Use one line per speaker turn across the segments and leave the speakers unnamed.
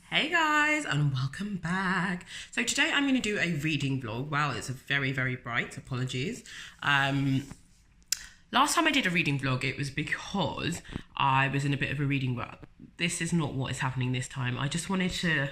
Hey guys, and welcome back. So today I'm going to do a reading vlog. Wow, it's a very, very bright. Apologies. Last time I did a reading vlog, it was because I was in a bit of a reading rut. This is not what is happening this time. I just wanted to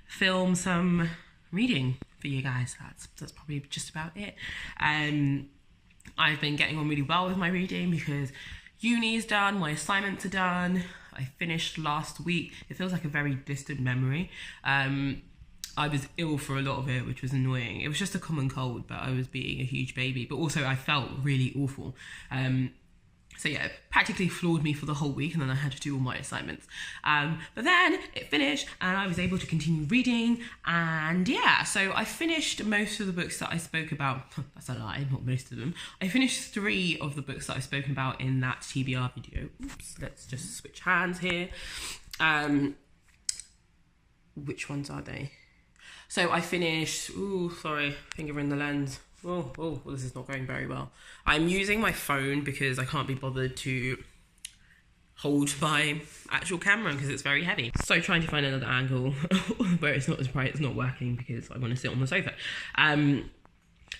film some reading for you guys. That's probably just about it. I've been getting on really well with my reading because uni is done, my assignments are done. I finished last week. It feels like a very distant memory. I was ill for a lot of it, which was annoying. It was just a common cold, but I was being a huge baby. But also I felt really awful. So yeah, it practically floored me for the whole week, and then I had to do all my assignments. But then it finished and I was able to continue reading, and yeah, so I finished most of the books that I spoke about. That's a lie, not most of them. I finished 3 of the books that I've spoken about in that TBR video. Oops, let's just switch hands here. Which ones are they? So I finished, sorry, finger in the lens. Oh, this is not going very well. I'm using my phone because I can't be bothered to hold my actual camera because it's very heavy. So trying to find another angle where it's not as bright, it's not working because I want to sit on the sofa.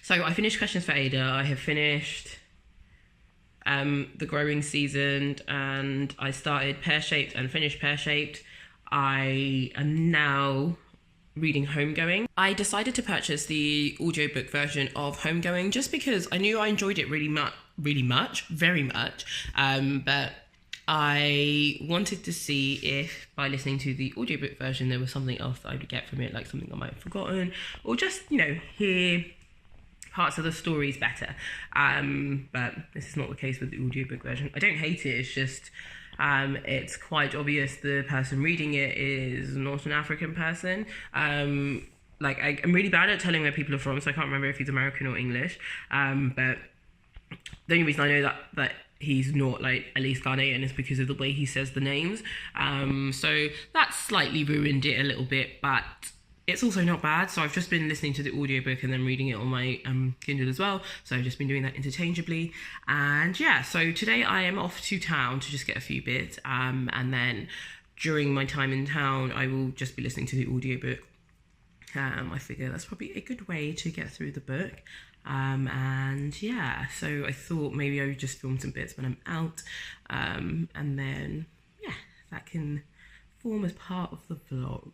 So I finished Questions for Ada. I have finished The Growing Seasoned, and I started Pear Shaped and finished Pear Shaped. I am now reading Homegoing. I decided to purchase the audiobook version of Homegoing just because I knew I enjoyed it very much, but I wanted to see if by listening to the audiobook version there was something else that I would get from it, like something I might have forgotten, or just, hear parts of the stories better. But this is not the case with the audiobook version. I don't hate it, it's just it's quite obvious the person reading it is not an African person. I'm really bad at telling where people are from, so I can't remember if he's American or English. But the only reason I know that he's not at least Ghanaian is because of the way he says the names. So that slightly ruined it a little bit, but it's also not bad. So I've just been listening to the audiobook and then reading it on my Kindle as well. So I've just been doing that interchangeably. And yeah, so today I am off to town to just get a few bits. And then during my time in town, I will just be listening to the audiobook. I figure that's probably a good way to get through the book. And yeah, so I thought maybe I would just film some bits when I'm out. And then, yeah, that can form as part of the vlog.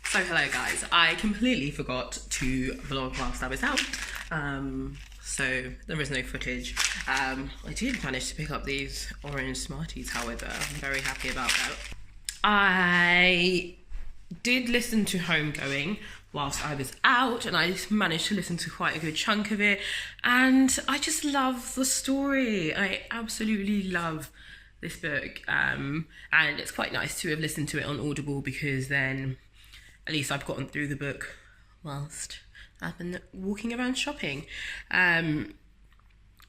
So hello guys, I completely forgot to vlog whilst I was out, so there is no footage. I did manage to pick up these orange Smarties, however. I'm very happy about that. I did listen to Homegoing whilst I was out, and I managed to listen to quite a good chunk of it, and I just love the story. I absolutely love this book, and it's quite nice to have listened to it on Audible because then at least I've gotten through the book whilst I've been walking around shopping.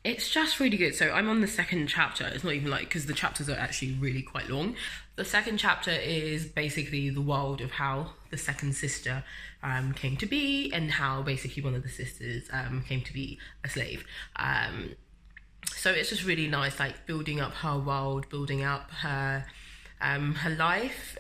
It's just really good. So I'm on the 2nd chapter. It's not even because the chapters are actually really quite long. The 2nd chapter is basically the world of how the 2nd sister came to be, and how basically one of the sisters came to be a slave. So it's just really nice, building up her world, building up her life.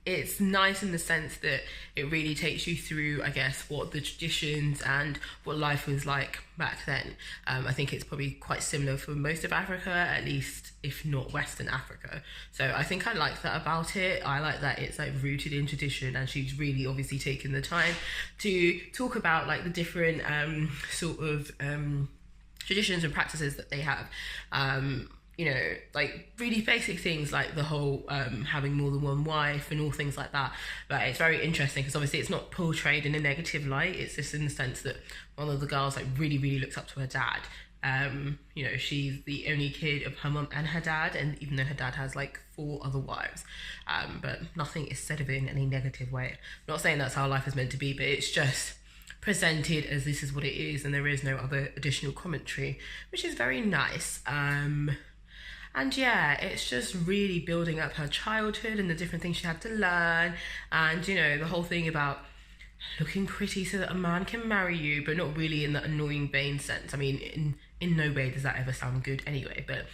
It's nice in the sense that it really takes you through, I guess, what the traditions and what life was like back then. I think it's probably quite similar for most of Africa, at least if not Western Africa. So I think I like that about it. I like that it's rooted in tradition, and she's really obviously taken the time to talk about the different traditions and practices that they have. Really basic things like the whole having more than one wife and all things like that. But it's very interesting because obviously it's not portrayed in a negative light. It's just in the sense that one of the girls really, really looks up to her dad. She's the only kid of her mum and her dad, and even though her dad has 4 other wives, but nothing is said of it in any negative way. I'm not saying that's how life is meant to be, but it's just presented as this is what it is, and there is no other additional commentary, which is very nice. And yeah, it's just really building up her childhood and the different things she had to learn, and the whole thing about looking pretty so that a man can marry you, but not really in that annoying vain sense. I mean, in no way does that ever sound good anyway, but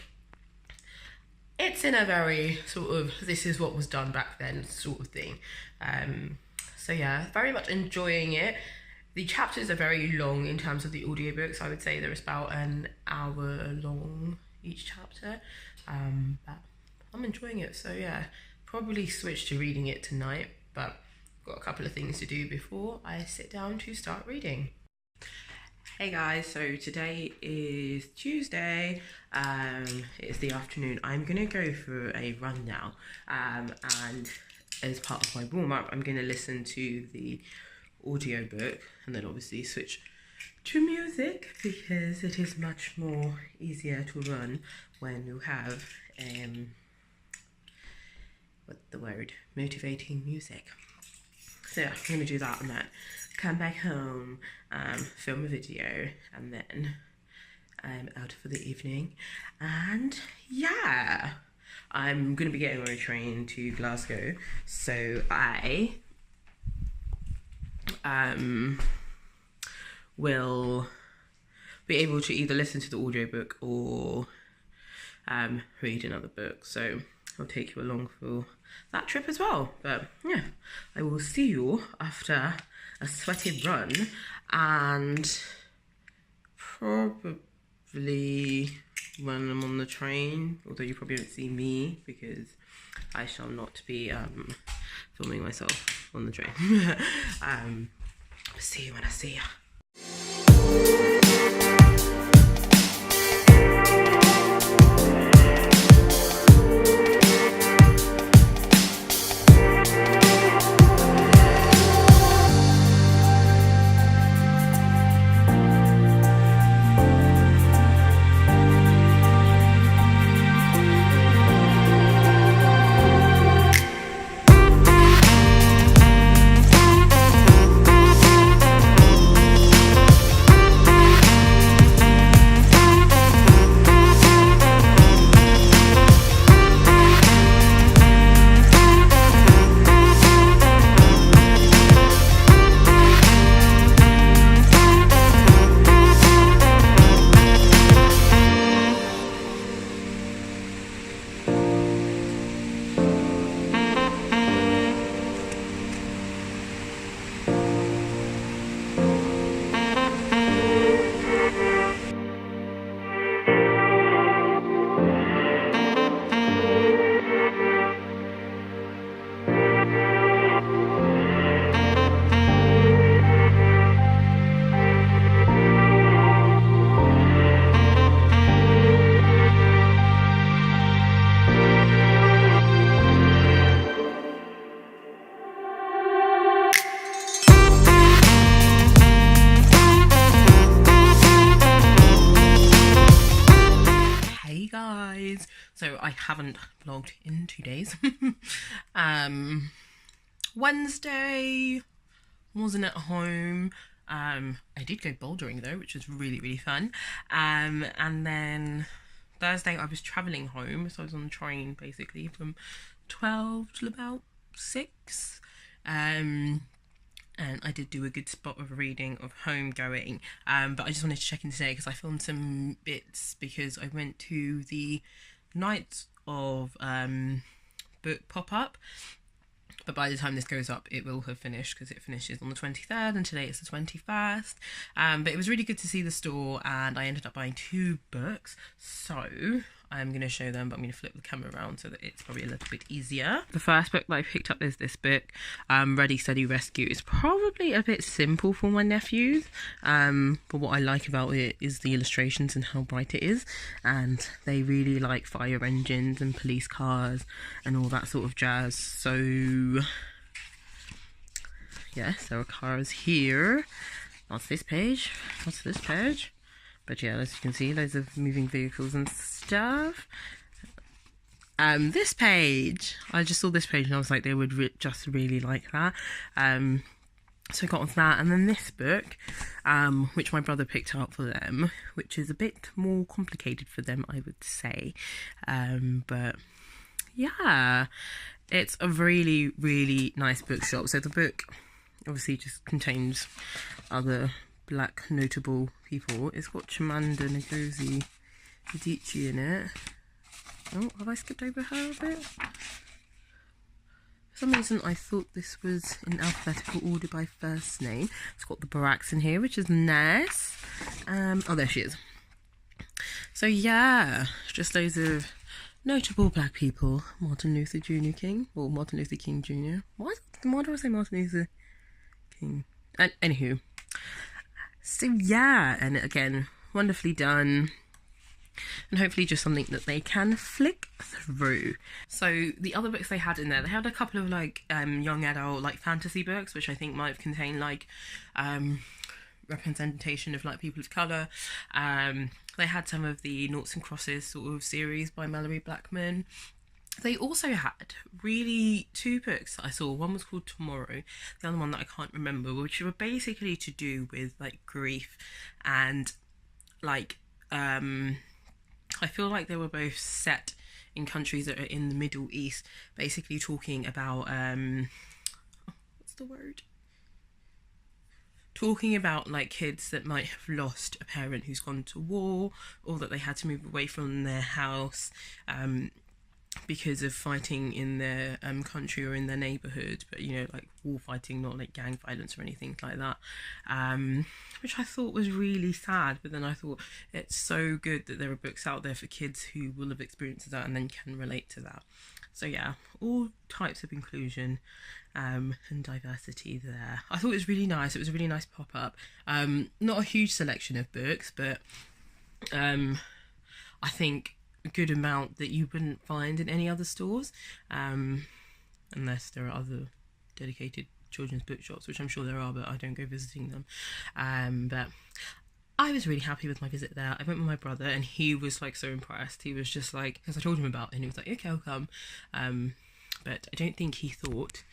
it's in a very sort of, this is what was done back then sort of thing. So yeah, very much enjoying it. The chapters are very long in terms of the audiobooks. I would say there's about an hour long each chapter. But I'm enjoying it. So yeah, probably switch to reading it tonight, but got a couple of things to do before I sit down to start reading. Hey guys, so today is Tuesday. It's the afternoon. I'm gonna go for a run now, and as part of my warm-up I'm gonna listen to the audiobook and then obviously switch to music because it is much more easier to run when you have motivating music. So yeah, I'm gonna do that and then come back home, film a video, and then I'm out for the evening. And yeah, I'm gonna be getting on a train to Glasgow, so I will be able to either listen to the audiobook or read another book. So I'll take you along for that trip as well. But yeah, I will see you after a sweaty run, and probably when I'm on the train, although you probably won't see me because I shall not be filming myself on the train. See you when I see ya. So I haven't vlogged in 2 days. Wednesday wasn't at home. I did go bouldering though, which was really, really fun. And then Thursday I was travelling home, so I was on the train basically from 12 till about 6. And I did do a good spot of reading of Homegoing, but I just wanted to check in today because I filmed some bits because I went to the Night of book pop-up, but by the time this goes up it will have finished because it finishes on the 23rd and today it's the 21st. But it was really good to see the store and I ended up buying 2 books, so I'm going to show them, but I'm going to flip the camera around so that it's probably a little bit easier. The first book that I picked up is this book, Ready, Steady, Rescue. It's probably a bit simple for my nephews, but what I like about it is the illustrations and how bright it is, and they really like fire engines and police cars and all that sort of jazz. So yes, there are cars here. That's this page. What's this page? But yeah, as you can see, loads of moving vehicles and stuff. This page, I just saw this page and I was like, they would just really like that. So I got onto that. And then this book, which my brother picked up for them, which is a bit more complicated for them, I would say. But yeah, it's a really, really nice bookshop. So the book obviously just contains other black notable people. It's got Chimamanda Ngozi Adichie in it. Oh, have I skipped over her a bit? For some reason I thought this was in alphabetical order by first name. It's got the barracks in here, which is nice. Oh, there she is. So yeah, just loads of notable black people. Martin Luther Jr. King, or Martin Luther King Jr. Why do I say Martin Luther King? Anywho, so yeah, and again, wonderfully done. And hopefully just something that they can flick through. So the other books they had in there, they had a couple of like young adult like fantasy books, which I think might have contained like representation of like people of colour. They had some of the Noughts and Crosses sort of series by Mallory Blackman. They also had really two books I saw. One was called Tomorrow, the other one that I can't remember, which were basically to do with like grief and like I feel like they were both set in countries that are in the Middle East, basically talking about what's the word? Talking about like kids that might have lost a parent who's gone to war, or that they had to move away from their house because of fighting in their country or in their neighbourhood, but you know, like war fighting, not like gang violence or anything like that, which I thought was really sad. But then I thought it's so good that there are books out there for kids who will have experienced that and then can relate to that. So yeah, all types of inclusion and diversity there. I thought it was really nice. It was a really nice pop-up. Not a huge selection of books, but I think a good amount that you wouldn't find in any other stores, unless there are other dedicated children's bookshops, which I'm sure there are, but I don't go visiting them. But I was really happy with my visit there. I went with my brother and he was like so impressed. He was just like, because I told him about it and he was like, okay, I'll come. But I don't think he thought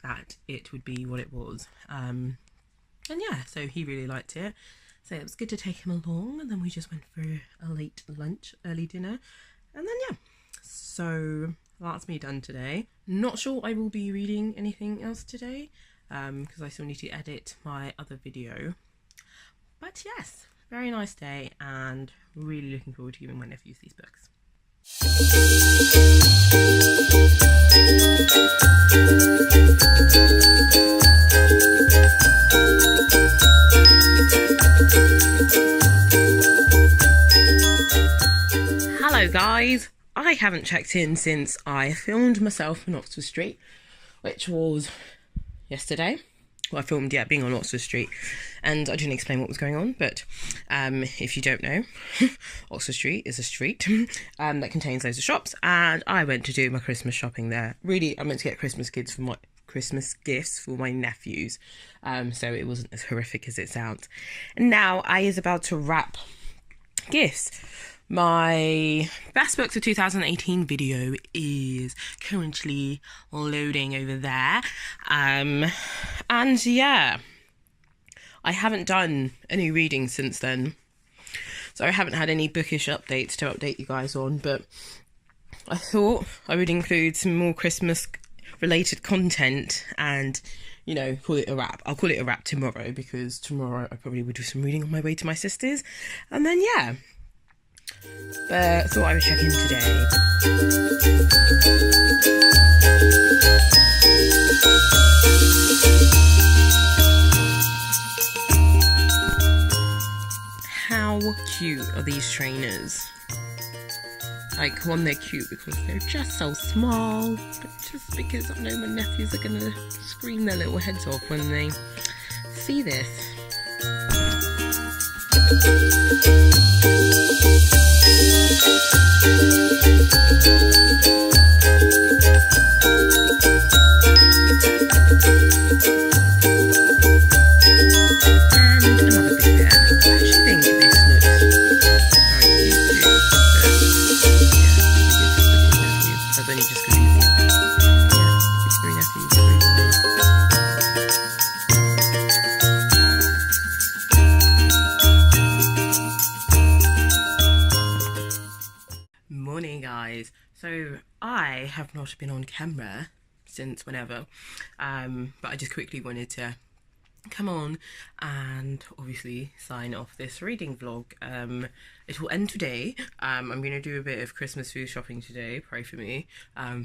that it would be what it was. And yeah, so he really liked it. So it was good to take him along, and then we just went for a late lunch, early dinner, and then yeah, so that's me done today. Not sure I will be reading anything else today, because I still need to edit my other video. But yes, very nice day, and really looking forward to giving my nephews these books. Hello guys, I haven't checked in since I filmed myself on Oxford Street, which was yesterday. Well, I filmed, yeah, being on Oxford Street, and I didn't explain what was going on, but if you don't know, Oxford Street is a street that contains loads of shops, and I went to do my Christmas shopping there. Really, I meant to get Christmas gifts for my nephews, so it wasn't as horrific as it sounds. And now I is about to wrap gifts. My best books of 2018 video is currently loading over there, and yeah, I haven't done any reading since then, so I haven't had any bookish updates to update you guys on, but I thought I would include some more Christmas related content and, you know, call it a wrap. I'll call it a wrap tomorrow, because tomorrow I probably would do some reading on my way to my sister's, and then yeah. But I thought I would check in today. How cute are these trainers? Like, one, they're cute because they're just so small, but just because I know my nephews are gonna scream their little heads off when they see this. So I have not been on camera since whenever, but I just quickly wanted to come on and obviously sign off this reading vlog. It will end today. I'm going to do a bit of Christmas food shopping today, pray for me.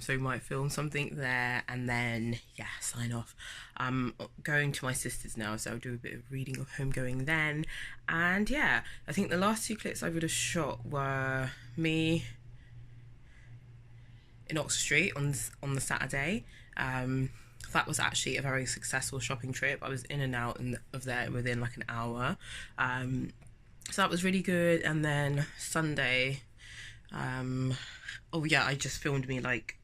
So might film something there and then yeah, sign off. I'm going to my sister's now, so I'll do a bit of reading of Homegoing then. And yeah, I think the last 2 clips I would have shot were me in Oxford Street on the Saturday. That was actually a very successful shopping trip. I was in and out of there within like an hour. So that was really good. And then Sunday, oh yeah, I just filmed me like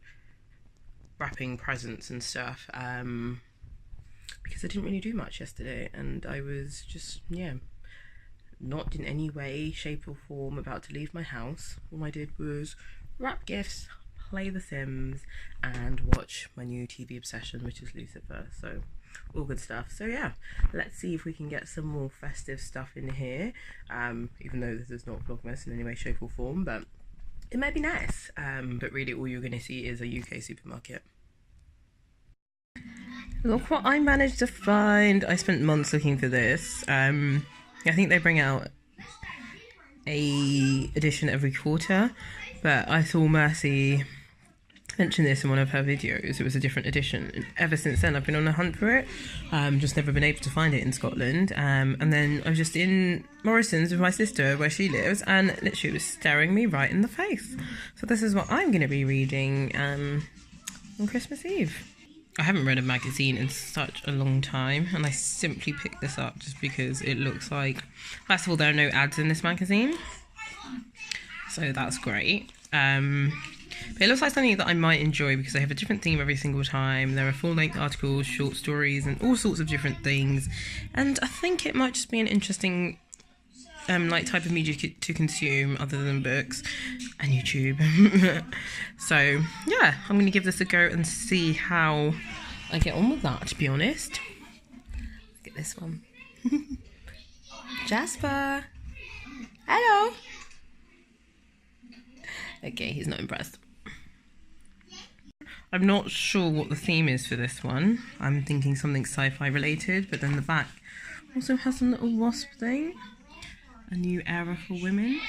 wrapping presents and stuff, because I didn't really do much yesterday and I was just, yeah, not in any way, shape or form about to leave my house. All I did was wrap gifts, play The Sims and watch my new TV obsession, which is Lucifer. So all good stuff. So yeah, let's see if we can get some more festive stuff in here, even though this is not vlogmas in any way, shape or form, but it might be nice. But really all you're going to see is a UK supermarket. Look what I managed to find. I spent months looking for this. I think they bring out a edition every quarter, but I saw Mercy mention this in one of her videos. It was a different edition, and ever since then I've been on a hunt for it. Just never been able to find it in Scotland. And then I was just in Morrison's with my sister where she lives, and literally it was staring me right in the face. So this is what I'm going to be reading on Christmas Eve. I haven't read a magazine in such a long time, and I simply picked this up just because it looks like, first of all, there are no ads in this magazine, so that's great. But it looks like something that I might enjoy because they have a different theme every single time. There are full-length articles, short stories, and all sorts of different things. And I think it might just be an interesting like type of media to consume other than books and YouTube. So yeah, I'm going to give this a go and see how I get on with that, to be honest. Look at this one. Jasper. Hello. Okay, he's not impressed. I'm not sure what the theme is for this one. I'm thinking something sci-fi related, but then the back also has a little wasp thing. A new era for women.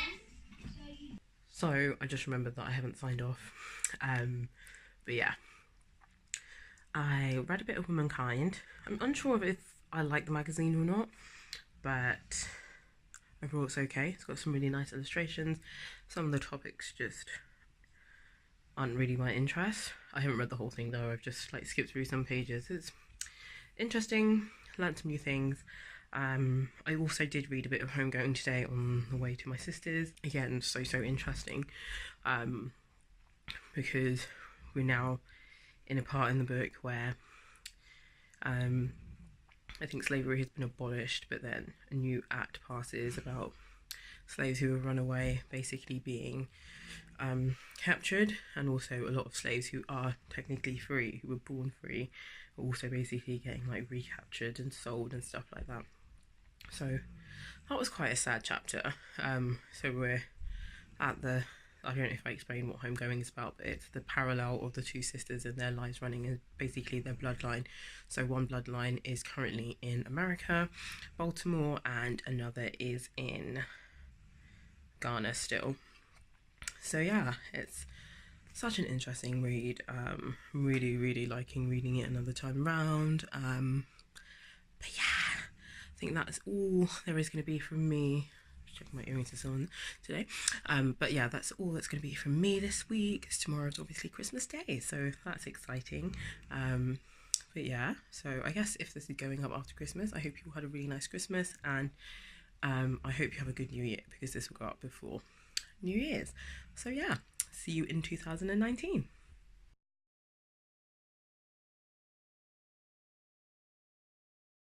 So I just remembered that I haven't signed off. But yeah, I read a bit of Womankind. I'm unsure if I like the magazine or not, but overall it's okay. It's got some really nice illustrations. Some of the topics just aren't really my interest. I haven't read the whole thing though. I've just like skipped through some pages. It's interesting, learned some new things. I also did read a bit of Homegoing today on the way to my sister's. Again, so interesting, because we're now in a part in the book where I think slavery has been abolished, but then a new act passes about slaves who have run away basically being captured, and also a lot of slaves who are technically free, who were born free, are also basically getting like recaptured and sold and stuff like that. So that was quite a sad chapter. So we're at the, I don't know if I explained what Homegoing is about, but it's the parallel of the two sisters and their lives running in basically their bloodline. So one bloodline is currently in America, Baltimore, and another is in Ghana still. So yeah, it's such an interesting read. Really liking reading it another time round. But yeah, I think that's all there is going to be from me. Just checking my earrings and so on today. But yeah, that's all that's going to be from me this week. Tomorrow's obviously Christmas Day, so that's exciting. But yeah, so I guess if this is going up after Christmas, I hope you all had a really nice Christmas, and I hope you have a good New Year, because this will go up before New Year's. So yeah, see you in 2019.